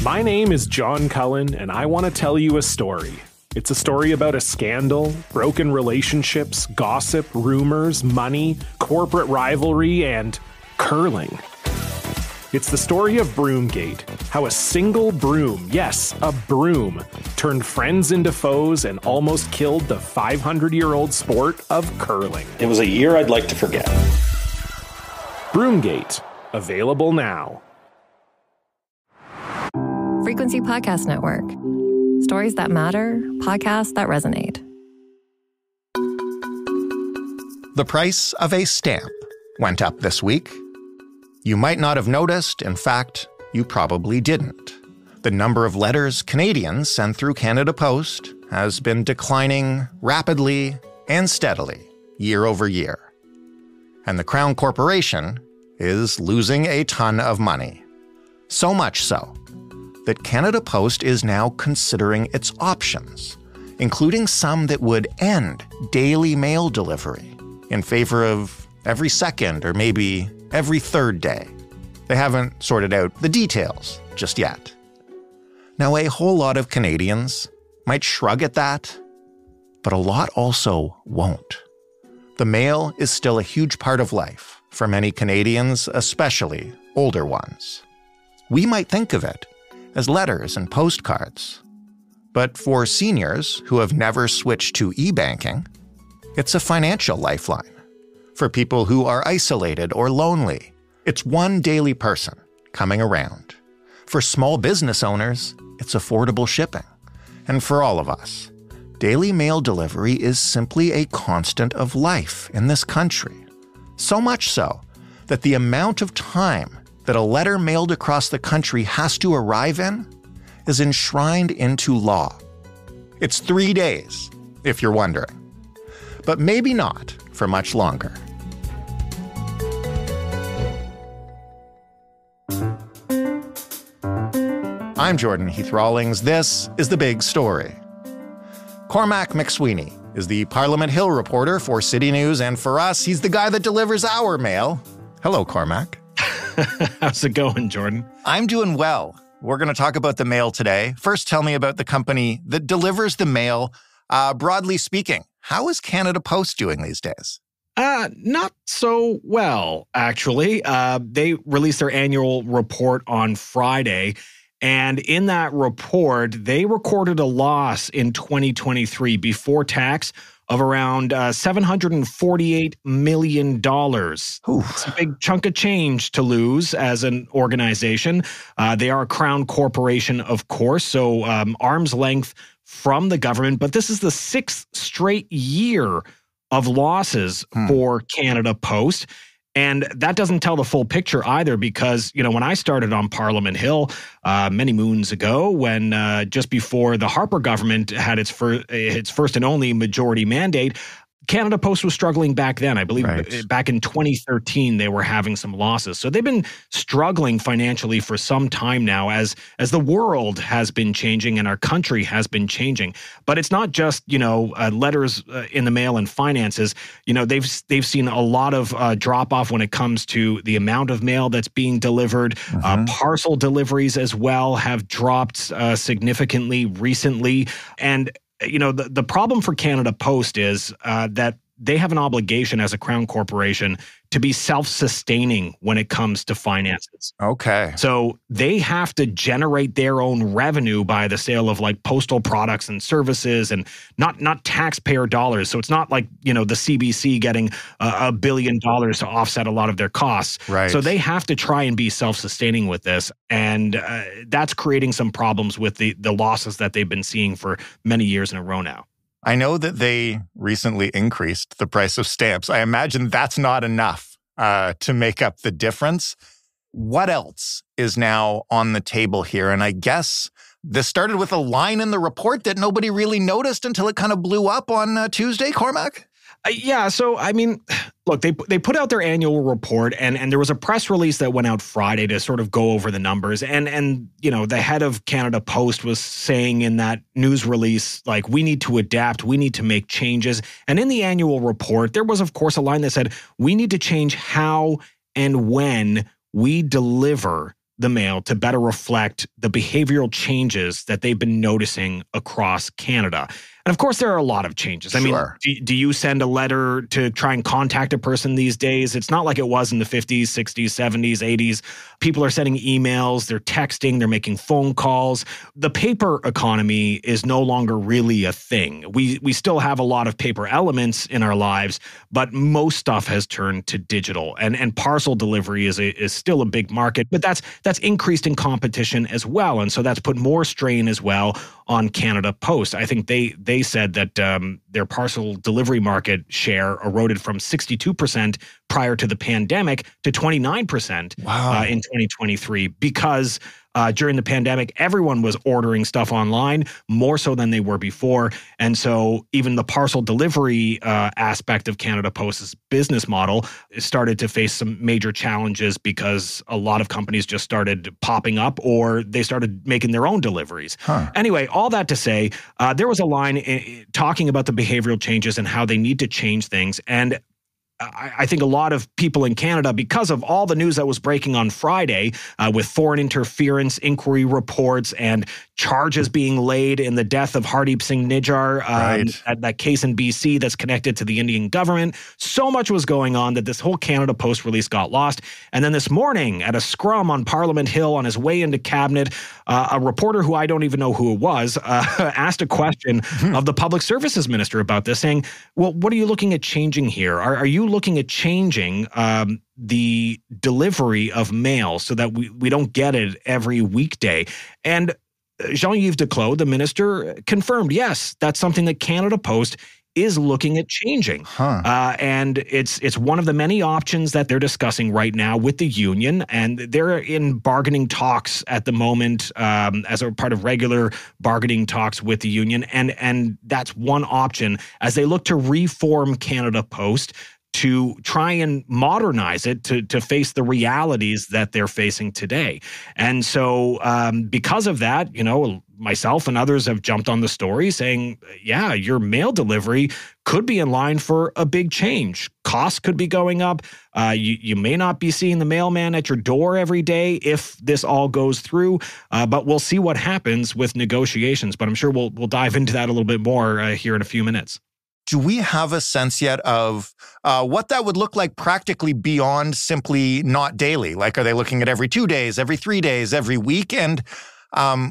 My name is John Cullen, and I want to tell you a story. It's a story about a scandal, broken relationships, gossip, rumors, money, corporate rivalry, and curling. It's the story of Broomgate, how a single broom, yes, a broom, turned friends into foes and almost killed the 500-year-old sport of curling. It was a year I'd like to forget. Broomgate, available now. Frequency Podcast Network. Stories that matter, podcasts that resonate. The price of a stamp went up this week. You might not have noticed. In fact, you probably didn't. The number of letters Canadians send through Canada Post has been declining rapidly and steadily year over year. And the Crown Corporation is losing a ton of money. So much so that Canada Post is now considering its options, including some that would end daily mail delivery in favor of every second or maybe every third day. They haven't sorted out the details just yet. Now, a whole lot of Canadians might shrug at that, but a lot also won't. The mail is still a huge part of life for many Canadians, especially older ones. We might think of it as letters and postcards. But for seniors who have never switched to e-banking, it's a financial lifeline. For people who are isolated or lonely, it's one daily person coming around. For small business owners, it's affordable shipping. And for all of us, daily mail delivery is simply a constant of life in this country. So much so that the amount of time that a letter mailed across the country has to arrive in is enshrined into law. It's 3 days, if you're wondering. But maybe not for much longer. I'm Jordan Heath Rawlings. This is The Big Story. Cormac McSweeney is the Parliament Hill reporter for CityNews, and for us, he's the guy that delivers our mail. Hello, Cormac. How's it going, Jordan? I'm doing well. We're going to talk about the mail today. First, tell me about the company that delivers the mail. Broadly speaking, how is Canada Post doing these days? Not so well, actually. They released their annual report on Friday, and in that report, they recorded a loss in 2023 before tax of around $748 million. It's a big chunk of change to lose as an organization. They are a Crown Corporation, of course, so arm's length from the government. But this is the 6th straight year of losses for Canada Post. And that doesn't tell the full picture either, because, you know, when I started on Parliament Hill many moons ago, when just before the Harper government had its first and only majority mandate, Canada Post was struggling back then. I believe back in 2013, they were having some losses. So they've been struggling financially for some time now as the world has been changing and our country has been changing. But it's not just, letters in the mail and finances. You know, they've seen a lot of drop off when it comes to the amount of mail that's being delivered. Parcel deliveries as well have dropped significantly recently. And the problem for Canada Post is that they have an obligation as a Crown Corporation to be self-sustaining when it comes to finances. Okay. So they have to generate their own revenue by the sale of like postal products and services, and not taxpayer dollars. So it's not like, the CBC getting $1 billion to offset a lot of their costs. Right. So they have to try and be self-sustaining with this. And that's creating some problems with the losses that they've been seeing for many years in a row now. I know that they recently increased the price of stamps. I imagine that's not enough to make up the difference. What else is now on the table here? And I guess this started with a line in the report that nobody really noticed until it kind of blew up on Tuesday, Cormac? Yeah. So, I mean, look, they put out their annual report, and there was a press release that went out Friday to sort of go over the numbers. And the head of Canada Post was saying in that news release, like, we need to adapt, we need to make changes. And in the annual report, there was, of course, a line that said, we need to change how and when we deliver the mail to better reflect the behavioral changes that they've been noticing across Canada. And of course, there are a lot of changes. I mean, do you send a letter to try and contact a person these days? It's not like it was in the 50s, 60s, 70s, 80s. People are sending emails, they're texting, they're making phone calls. The paper economy is no longer really a thing. We still have a lot of paper elements in our lives, but most stuff has turned to digital. And parcel delivery is still a big market, but that's increased in competition as well. And so that's put more strain as well on Canada Post. I think they said that their parcel delivery market share eroded from 62% prior to the pandemic to 29% in 2023 because during the pandemic, everyone was ordering stuff online more so than they were before. And so even the parcel delivery aspect of Canada Post's business model started to face some major challenges because a lot of companies just started popping up or they started making their own deliveries. Anyway, all that to say, there was a line talking about the behavioral changes and how they need to change things. And I think a lot of people in Canada, because of all the news that was breaking on Friday with foreign interference inquiry reports and charges being laid in the death of Hardeep Singh Nijjar, that case in BC that's connected to the Indian government. So much was going on that this whole Canada Post release got lost. And then this morning at a scrum on Parliament Hill on his way into cabinet, a reporter who I don't even know who it was asked a question of the Public Services Minister about this, saying, well, what are you looking at changing here? Are you looking at changing the delivery of mail so that we don't get it every weekday? And Jean-Yves Duclos, the minister, confirmed, yes, that's something that Canada Post is looking at changing. And it's one of the many options that they're discussing right now with the union. And they're in bargaining talks at the moment as a part of regular bargaining talks with the union. And that's one option as they look to reform Canada Post to try and modernize it to face the realities that they're facing today. And so because of that, myself and others have jumped on the story saying, yeah, your mail delivery could be in line for a big change. Costs could be going up. You may not be seeing the mailman at your door every day if this all goes through, but we'll see what happens with negotiations. But I'm sure we'll dive into that a little bit more here in a few minutes. Do we have a sense yet of what that would look like practically beyond simply not daily? Like, are they looking at every 2 days, every 3 days, every week? And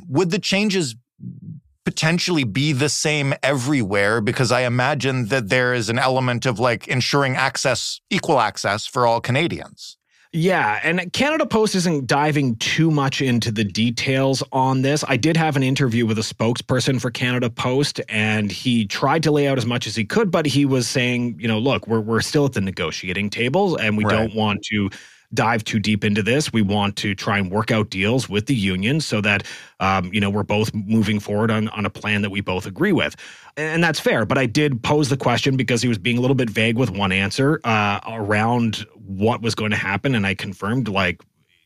would the changes potentially be the same everywhere? Because I imagine that there is an element of like ensuring equal access for all Canadians. Yeah, and Canada Post isn't diving too much into the details on this. I did have an interview with a spokesperson for Canada Post, and he tried to lay out as much as he could, but he was saying, look, we're still at the negotiating table, and we don't want to dive too deep into this. We want to try and work out deals with the union so that, we're both moving forward on a plan that we both agree with. And that's fair. But I did pose the question because he was being a little bit vague with one answer around what was going to happen. And I confirmed,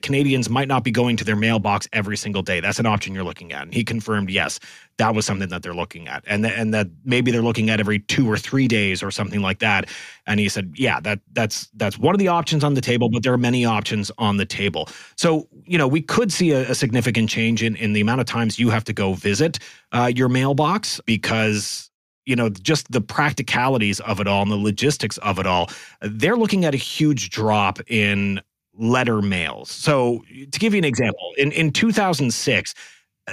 Canadians might not be going to their mailbox every single day. That's an option you're looking at. And he confirmed, yes, that was something that they're looking at. And that maybe they're looking at every 2 or 3 days or something like that. And he said, yeah, that's one of the options on the table, but there are many options on the table. So, we could see a significant change in the amount of times you have to go visit your mailbox because just the practicalities of it all and the logistics of it all, they're looking at a huge drop in letter mails. So to give you an example, in 2006,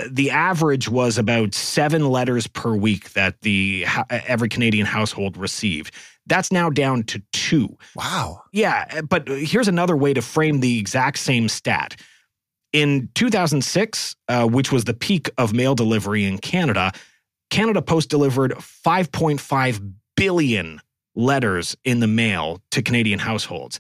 the average was about 7 letters per week that every Canadian household received. That's now down to 2. Wow. Yeah, but here's another way to frame the exact same stat. In 2006, which was the peak of mail delivery in Canada, Canada Post delivered 5.5 billion letters in the mail to Canadian households.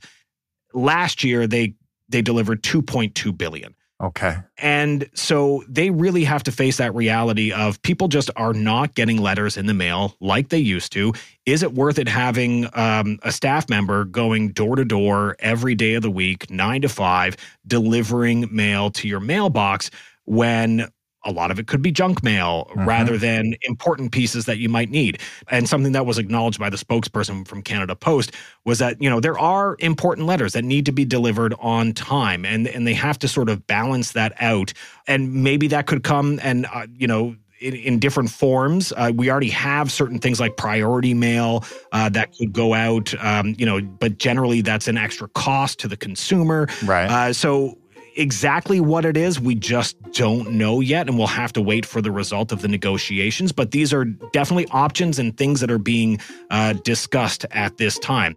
Last year, they delivered 2.2 billion. Okay. And so they really have to face that reality of people just are not getting letters in the mail like they used to. Is it worth it having a staff member going door to door every day of the week, 9 to 5, delivering mail to your mailbox when a lot of it could be junk mail rather than important pieces that you might need. And something that was acknowledged by the spokesperson from Canada Post was that, there are important letters that need to be delivered on time, and they have to sort of balance that out. And maybe that could come and, in different forms. We already have certain things like priority mail that could go out, but generally that's an extra cost to the consumer. Right. So exactly what it is, we just don't know yet, and we'll have to wait for the result of the negotiations. But these are definitely options and things that are being discussed at this time.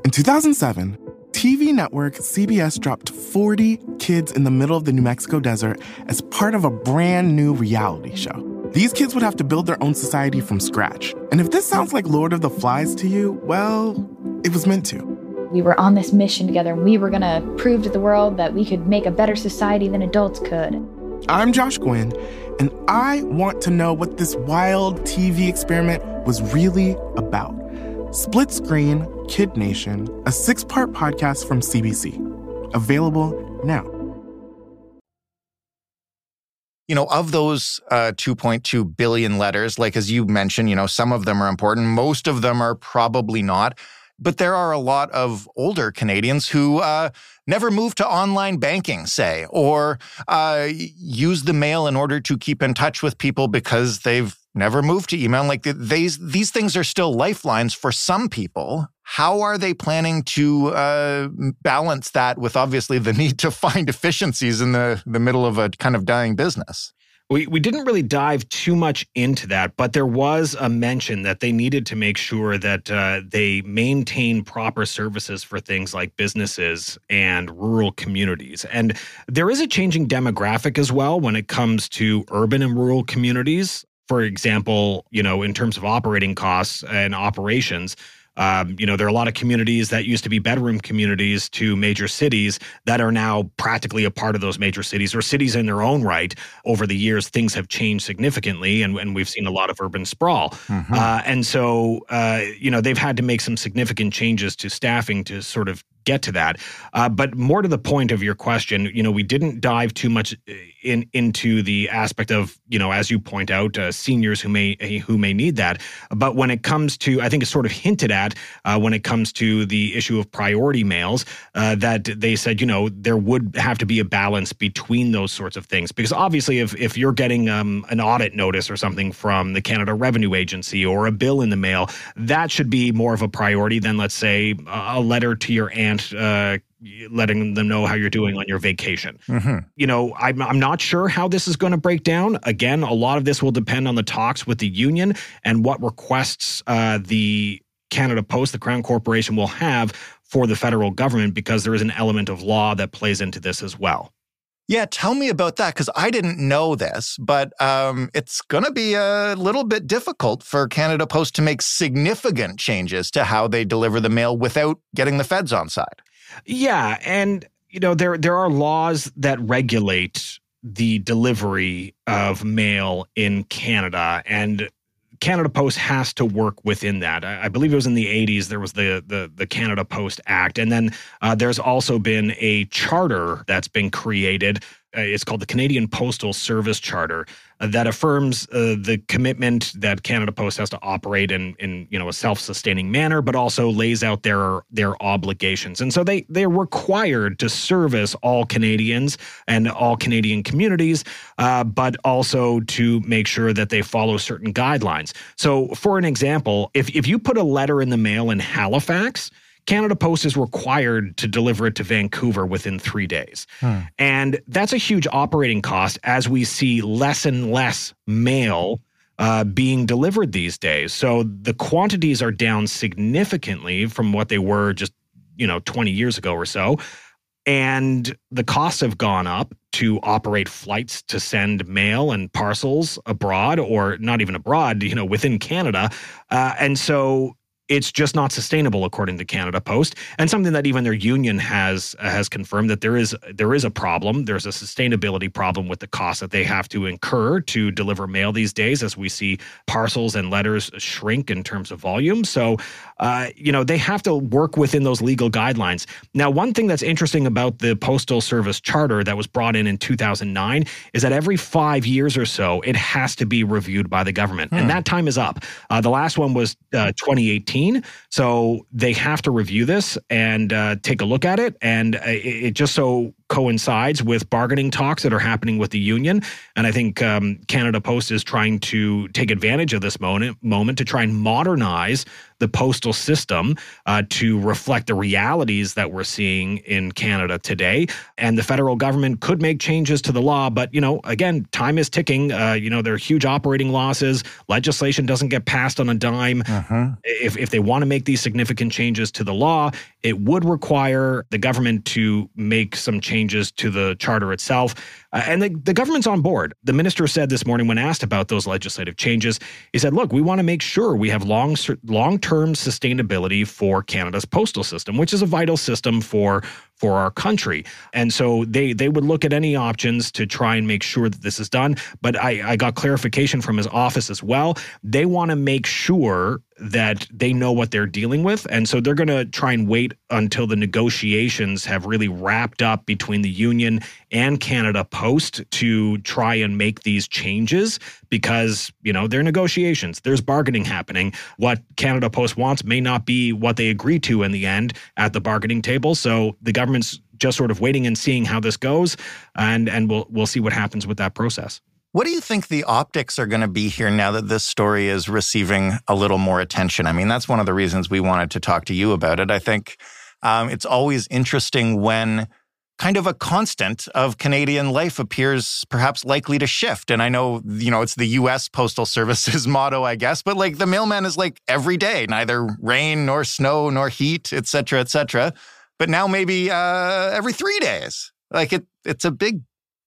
In 2007, TV network CBS dropped 40 kids in the middle of the New Mexico desert as part of a brand new reality show. These kids would have to build their own society from scratch. And if this sounds like Lord of the Flies to you, well, it was meant to. We were on this mission together, and we were going to prove to the world that we could make a better society than adults could. I'm Josh Gwynn, and I want to know what this wild TV experiment was really about. Split Screen, Kid Nation, a 6-part podcast from CBC. Available now. Of those 2.2 billion letters, like as you mentioned, some of them are important. Most of them are probably not. But there are a lot of older Canadians who never moved to online banking, say, or use the mail in order to keep in touch with people because they've never moved to email. Like these things are still lifelines for some people. How are they planning to balance that with obviously the need to find efficiencies in the middle of a kind of dying business? We didn't really dive too much into that, but there was a mention that they needed to make sure that they maintain proper services for things like businesses and rural communities. And there is a changing demographic as well when it comes to urban and rural communities. For example, in terms of operating costs and operations, there are a lot of communities that used to be bedroom communities to major cities that are now practically a part of those major cities, or cities in their own right. Over the years, things have changed significantly, and we've seen a lot of urban sprawl. And so, they've had to make some significant changes to staffing to sort of get to that. But more to the point of your question, we didn't dive too much into the aspect of, as you point out, seniors who may need that. But when it comes to, I think it's sort of hinted at when it comes to the issue of priority mails, that they said, there would have to be a balance between those sorts of things. Because obviously, if you're getting an audit notice or something from the Canada Revenue Agency or a bill in the mail, that should be more of a priority than, let's say, a letter to your aunt letting them know how you're doing on your vacation. I'm not sure how this is going to break down. Again, a lot of this will depend on the talks with the union and what requests the Canada Post, the Crown Corporation, will have for the federal government, because there is an element of law that plays into this as well. Yeah, tell me about that, because I didn't know this, but it's going to be a little bit difficult for Canada Post to make significant changes to how they deliver the mail without getting the feds on side. Yeah, and there are laws that regulate the delivery of mail in Canada, and Canada Post has to work within that. I believe it was in the 80s, there was the Canada Post Act. And then there's also been a charter that's been created. It's called the Canadian Postal Service Charter that affirms the commitment that Canada Post has to operate in a self-sustaining manner, but also lays out their obligations. And so they're required to service all Canadians and all Canadian communities, but also to make sure that they follow certain guidelines. So for an example, if you put a letter in the mail in Halifax, Canada Post is required to deliver it to Vancouver within 3 days. And that's a huge operating cost as we see less and less mail being delivered these days. So the quantities are down significantly from what they were just, 20 years ago or so. And the costs have gone up to operate flights to send mail and parcels abroad, or not even abroad, within Canada. And so it's just not sustainable, according to Canada Post, and something that even their union has confirmed, that there is a problem. There's a sustainability problem with the cost that they have to incur to deliver mail these days, as we see parcels and letters shrink in terms of volume. So, they have to work within those legal guidelines. Now, one thing that's interesting about the Postal Service Charter that was brought in 2009 is that every 5 years or so, it has to be reviewed by the government, and that time is up. The last one was 2018. So they have to review this and take a look at it. And it just so coincides with bargaining talks that are happening with the union. And I think Canada Post is trying to take advantage of this moment to try and modernize the postal system to reflect the realities that we're seeing in Canada today. And the federal government could make changes to the law. But, again, time is ticking. There are huge operating losses. Legislation doesn't get passed on a dime. If they want to make these significant changes to the law, it would require the government to make some changes to the charter itself. And the government's on board. The minister said this morning when asked about those legislative changes, he said, look, we want to make sure we have long-term sustainability for Canada's postal system, which is a vital system for our country. And so they would look at any options to try and make sure that this is done. But I got clarification from his office as well. They want to make sure that they know what they're dealing with. And so they're going to try and wait until the negotiations have really wrapped up between the union and Canada Post to try and make these changes, because, they're negotiations. There's bargaining happening. What Canada Post wants may not be what they agree to in the end at the bargaining table. So the government's just sort of waiting and seeing how this goes, and we'll see what happens with that process. What do you think the optics are going to be here now that this story is receiving a little more attention? I mean, that's one of the reasons we wanted to talk to you about it. I think it's always interesting when kind of a constant of Canadian life appears perhaps likely to shift. And I know, it's the U.S. Postal Service's motto, I guess, but the mailman is every day, neither rain nor snow nor heat, et cetera, et cetera. But now maybe every 3 days. It's a big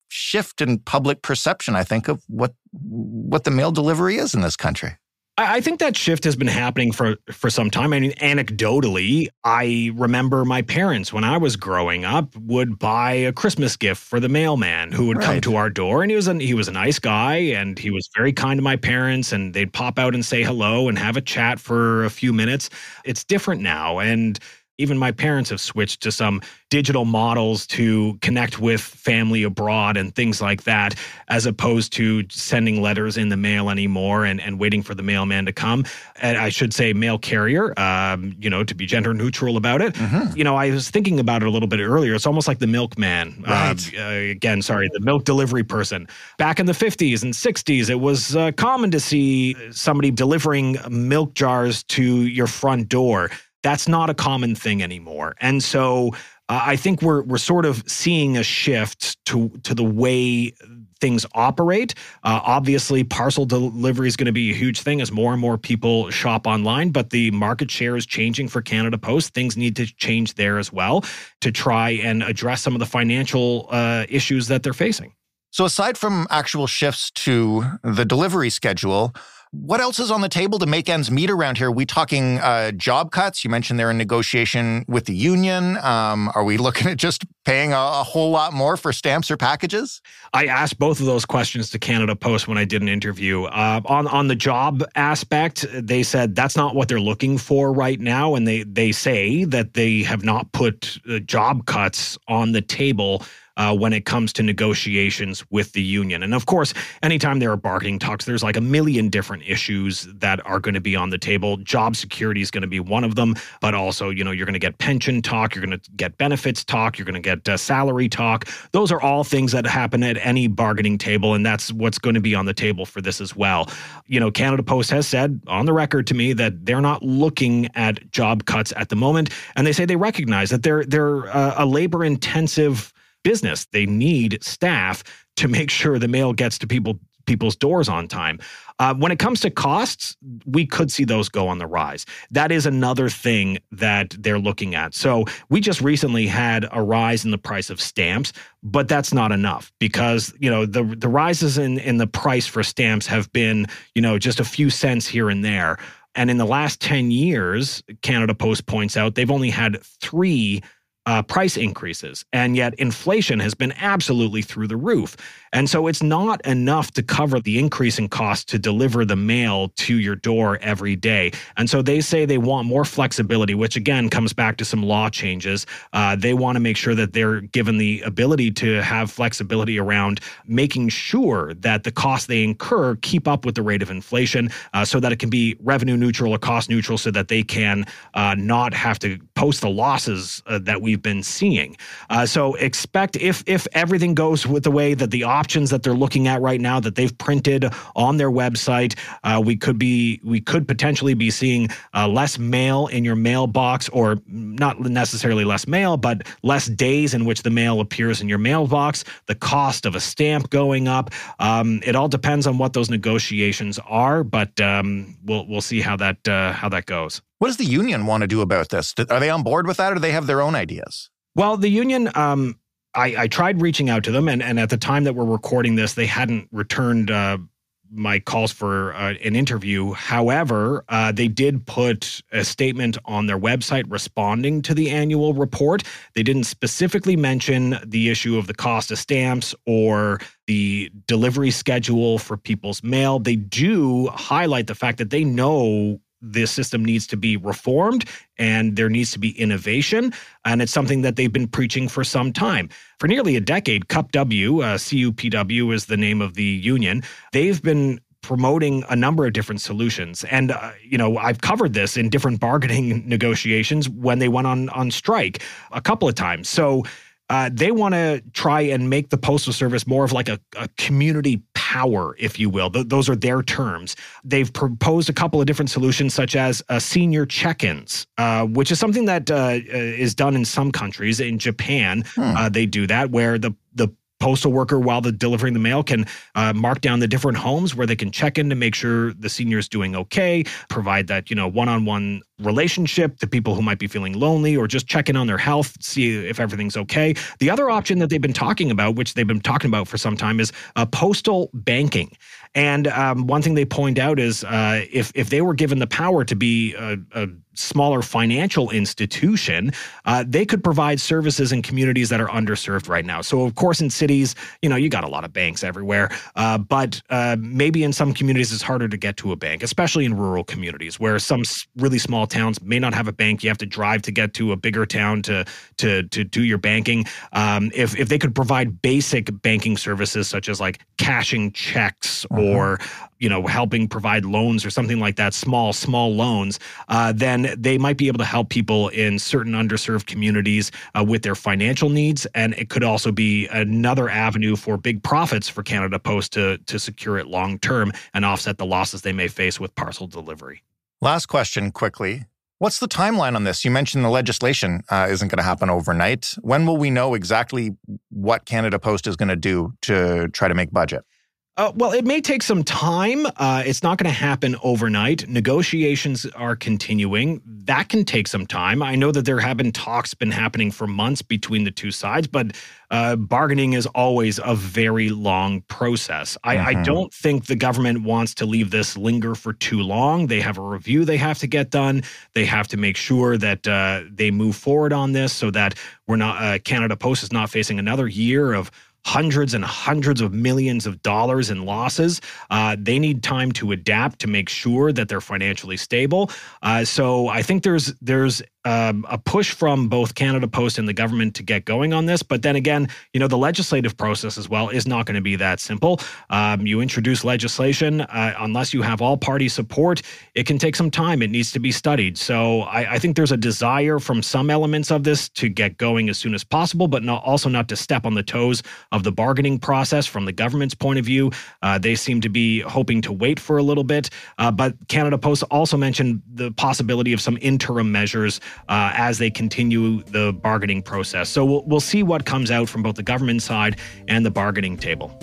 shift in public perception, I think, of what the mail delivery is in this country. I think that shift has been happening for some time. I mean, anecdotally, I remember my parents, when I was growing up, would buy a Christmas gift for the mailman who would come to our door. And he was a nice guy, and he was very kind to my parents, and they'd pop out and say hello and have a chat for a few minutes. It's different now. And even my parents have switched to some digital models to connect with family abroad and things like that, as opposed to sending letters in the mail anymore and waiting for the mailman to come. And I should say mail carrier, to be gender neutral about it. I was thinking about it a little bit earlier. It's almost like the milkman. The milk delivery person. Back in the 50s and 60s, it was common to see somebody delivering milk jars to your front door. That's not a common thing anymore. And so I think we're sort of seeing a shift to the way things operate. Obviously, parcel delivery is going to be a huge thing as more and more people shop online, but the market share is changing for Canada Post. Things need to change there as well to try and address some of the financial issues that they're facing. So aside from actual shifts to the delivery schedule, what else is on the table to make ends meet around here? Are we talking job cuts? You mentioned they're in negotiation with the union. Are we looking at just paying a whole lot more for stamps or packages? I asked both of those questions to Canada Post when I did an interview. On the job aspect, they said that's not what they're looking for right now. And they say that they have not put job cuts on the table when it comes to negotiations with the union. And of course, anytime there are bargaining talks, there's a million different issues that are going to be on the table. Job security is going to be one of them, but also, you're going to get pension talk, you're going to get benefits talk, you're going to get salary talk. Those are all things that happen at any bargaining table, and that's what's going to be on the table for this as well. Canada Post has said on the record to me that they're not looking at job cuts at the moment, and they say they recognize that they're a labor-intensive business. They need staff to make sure the mail gets to people's doors on time. When it comes to costs, we could see those go on the rise. That is another thing that they're looking at. So we just recently had a rise in the price of stamps, but that's not enough because, the rises in the price for stamps have been, just a few cents here and there. And in the last 10 years, Canada Post points out, they've only had 3 price increases, and yet inflation has been absolutely through the roof. And so it's not enough to cover the increase in cost to deliver the mail to your door every day. And so they say they want more flexibility, which again comes back to some law changes. They want to make sure that they're given the ability to have flexibility around making sure that the costs they incur keep up with the rate of inflation, so that it can be revenue neutral or cost neutral, so that they can not have to post the losses that we've been seeing. So expect, if everything goes with the way that the options that they're looking at right now that they've printed on their website, we could potentially be seeing less mail in your mailbox, or not necessarily less mail, but less days in which the mail appears in your mailbox, the cost of a stamp going up. It all depends on what those negotiations are, but we'll see how that goes. What does the union want to do about this? Are they on board with that, or do they have their own ideas? Well, the union, I tried reaching out to them, and at the time that we're recording this, they hadn't returned my calls for an interview. However, they did put a statement on their website responding to the annual report. They didn't specifically mention the issue of the cost of stamps or the delivery schedule for people's mail. They do highlight the fact that they know this system needs to be reformed and there needs to be innovation. And it's something that they've been preaching for some time. For nearly a decade, CUPW, CUPW is the name of the union, they've been promoting a number of different solutions. And, I've covered this in different bargaining negotiations when they went on strike a couple of times. So they want to try and make the Postal Service more of like a community power, if you will. Those are their terms. They've proposed a couple of different solutions, such as senior check-ins, which is something that is done in some countries. In Japan, they do that, where the postal worker, while they're delivering the mail, can mark down the different homes where they can check in to make sure the senior is doing okay, provide that, one-on-one relationship to people who might be feeling lonely, or just check in on their health, see if everything's okay. The other option that they've been talking about, which they've been talking about for some time, is postal banking. And one thing they point out is if they were given the power to be a smaller financial institution, they could provide services in communities that are underserved right now. So, of course, in cities, you got a lot of banks everywhere, but maybe in some communities it's harder to get to a bank, especially in rural communities where some really small towns may not have a bank. You have to drive to get to a bigger town to do your banking. If they could provide basic banking services such as like cashing checks or helping provide loans or something like that, small loans, then they might be able to help people in certain underserved communities with their financial needs. And it could also be another avenue for big profits for Canada Post to secure it long term and offset the losses they may face with parcel delivery. Last question quickly. What's the timeline on this? You mentioned the legislation isn't going to happen overnight. When will we know exactly what Canada Post is going to do to try to make budget? Well, it may take some time. It's not going to happen overnight. Negotiations are continuing. That can take some time. I know that there have been talks been happening for months between the two sides, but bargaining is always a very long process. I don't think the government wants to leave this linger for too long. They have a review they have to get done. They have to make sure that they move forward on this so that we're not Canada Post is not facing another year of hundreds and hundreds of millions of dollars in losses. They need time to adapt to make sure that they're financially stable. So I think there's a push from both Canada Post and the government to get going on this. But then again, the legislative process as well is not going to be that simple. You introduce legislation, unless you have all party support, it can take some time. It needs to be studied. So I think there's a desire from some elements of this to get going as soon as possible, but also not to step on the toes of the bargaining process from the government's point of view. They seem to be hoping to wait for a little bit. But Canada Post also mentioned the possibility of some interim measures as they continue the bargaining process. So we'll see what comes out from both the government side and the bargaining table.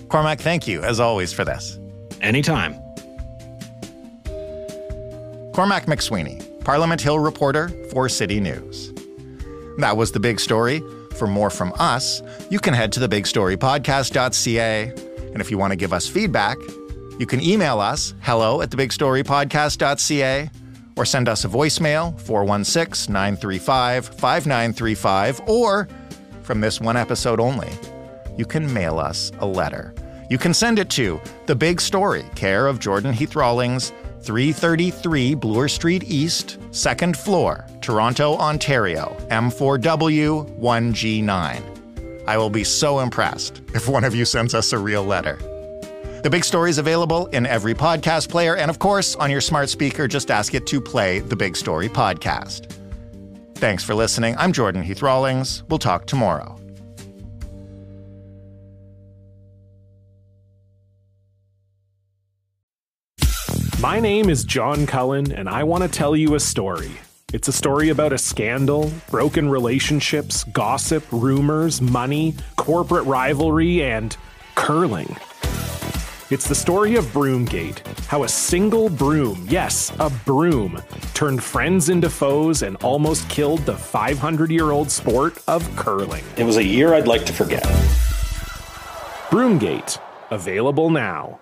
Cormac, thank you, as always, for this. Anytime. Cormac McSweeney, Parliament Hill reporter for CityNews. That was The Big Story. For more from us, you can head to thebigstorypodcast.ca. And if you want to give us feedback, You can email us, hello@thebigstorypodcast.ca, or send us a voicemail, 416-935-5935, or, from this one episode only, you can mail us a letter. You can send it to The Big Story, care of Jordan Heath Rawlings, 333 Bloor Street East, 2nd floor, Toronto, Ontario, M4W 1G9. I will be so impressed if one of you sends us a real letter. The Big Story is available in every podcast player, and of course, on your smart speaker, just ask it to play The Big Story podcast. Thanks for listening. I'm Jordan Heath Rawlings. We'll talk tomorrow. My name is John Cullen, and I want to tell you a story. It's a story about a scandal, broken relationships, gossip, rumors, money, corporate rivalry, and curling. It's the story of Broomgate, how a single broom, yes, a broom, turned friends into foes and almost killed the 500-year-old sport of curling. It was a year I'd like to forget. Broomgate, available now.